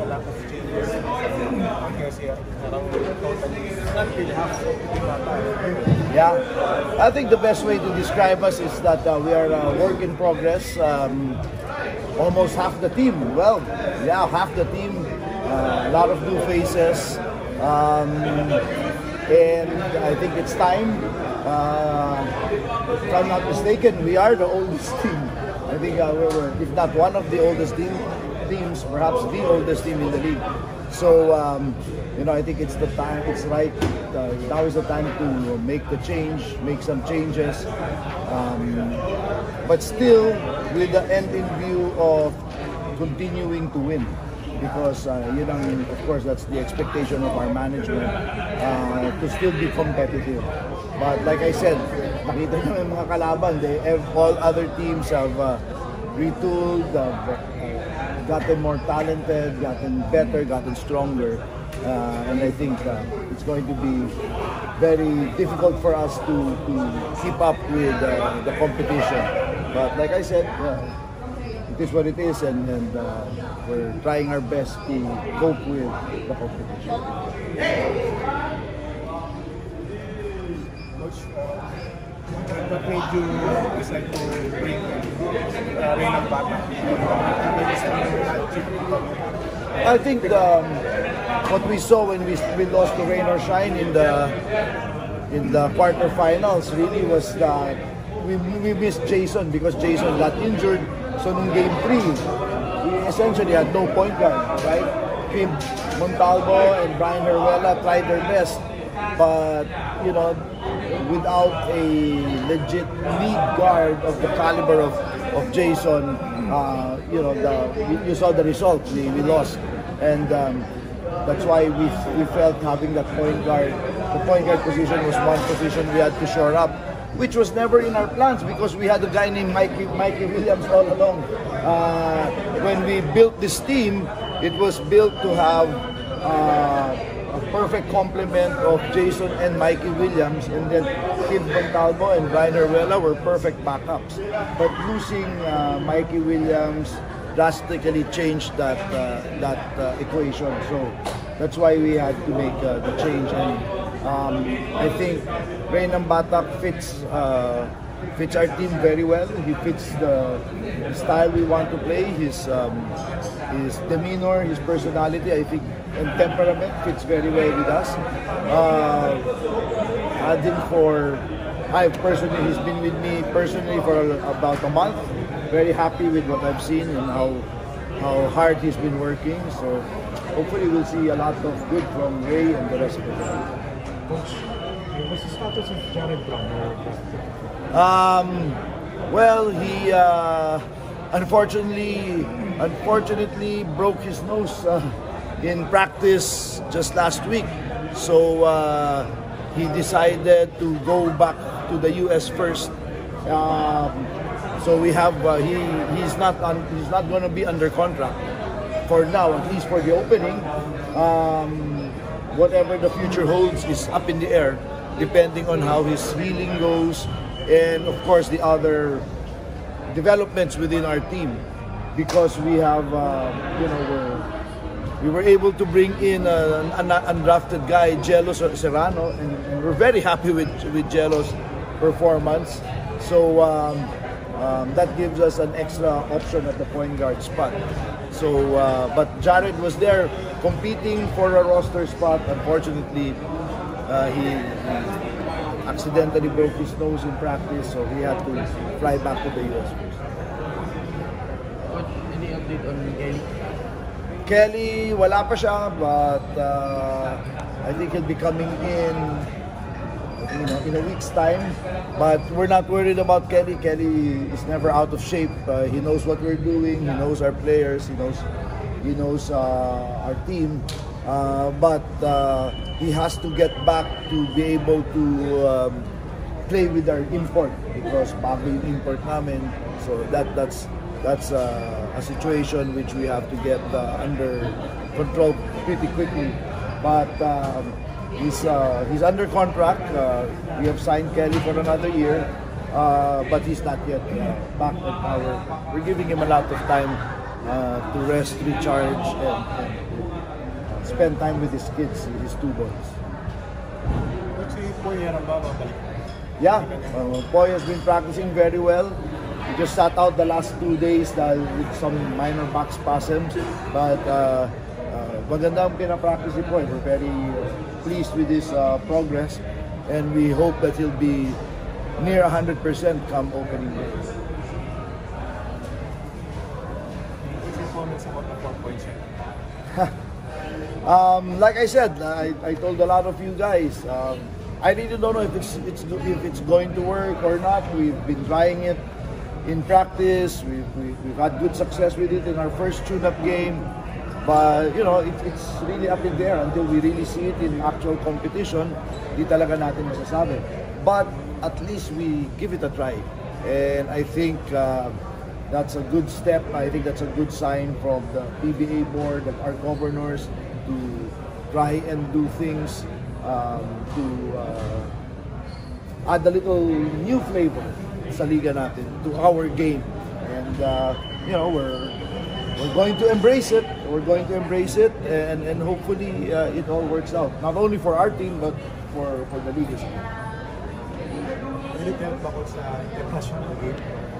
a lot of changes. Kasi parang totally not really half of the bata. Yeah, I think the best way to describe us is that we are a work in progress. Almost half the team. Well, yeah, half the team. A lot of new faces. And I think it's time. If I'm not mistaken, we are the oldest team. I think we're, if not one of the oldest teams, perhaps the oldest team in the league. So, you know, I think it's the time, it's right, now is the time to make the change, make some changes. But still, with the end in view of continuing to win. Because, you know, of course, that's the expectation of our management, to still be competitive. But like I said, nakita nyo yung mga kalaban, all other teams have retooled, gotten more talented, gotten better, gotten stronger. And I think it's going to be very difficult for us to keep up with the competition. But like I said, it is what it is, and we're trying our best to cope with the competition. Coach, what made you decide to bring Reynang Bata? I think what we saw when we lost to Rain or Shine in the quarterfinals really was that we missed Jason because Jason got injured. So in game 3, we essentially had no point guard, right? Kim Montalvo and Brian Heruela tried their best, but you know, without a legit lead guard of the caliber of Jason, you know, you saw the result. We lost, and that's why we felt having that point guard, the point guard position was one position we had to shore up, which was never in our plans because we had a guy named Mikey Williams all along. When we built this team, it was built to have a perfect complement of Jason and Mikey Williams, and then Kim Montalvo and Brian Heruela were perfect backups. But losing Mikey Williams drastically changed that equation. So that's why we had to make the change. And I think Reynang Bata fits our team very well. He fits the style we want to play. His demeanor, his personality, I think, and temperament fits very well with us. He's been with me personally for about a month. Very happy with what I've seen and how hard he's been working. So hopefully we'll see a lot of good from Ray and the rest of the team. What's the status of Jared Brown? Well, he unfortunately broke his nose in practice just last week. So he decided to go back to the US first. So we have he's not going to be under contract for now, at least for the opening. Whatever the future holds is up in the air, depending on how his healing goes, and of course the other developments within our team. Because we have, you know, we were able to bring in an undrafted guy, Jello Serano, and we're very happy with Jello's performance. So that gives us an extra option at the point guard spot. So, but Jared was there competing for a roster spot. Unfortunately, he accidentally broke his nose in practice, so he had to fly back to the US first. Any update on Kelly? Kelly, wala pa siya, but I think he'll be coming in, you know, in a week's time. But we're not worried about Kelly. Kelly is never out of shape. He knows what we're doing. He knows our players. He knows our team. But he has to get back to be able to play with our import, because bago yung import namin. So that's a situation which we have to get under control pretty quickly. But he's under contract. We have signed Kelly for another year, but he's not yet back on power. We're giving him a lot of time to rest, recharge, and spend time with his kids, his two boys. Si Poy, yan ang babalik. Yeah, Poy has been practicing very well. He just sat out the last 2 days with some minor back spasms, but maganda ang pinapractice ni Poy. We're very pleased with his progress, and we hope that he'll be near 100% come opening day. What's your comments about the 4-point shot? Like I said, I told a lot of you guys, I really don't know if it's going to work or not. We've been trying it in practice. We've had good success with it in our first tune-up game, but you know, it's really up in there until we really see it in actual competition. Di talaga natin masasabi. But at least we give it a try, and I think that's a good step. I think that's a good sign from the PBA board and our governors to try and do things to add a little new flavor sa liga natin to our game, and you know, we're going to embrace it. We're going to embrace it, and hopefully it all works out. Not only for our team, but for the league. Really help ako sa international game.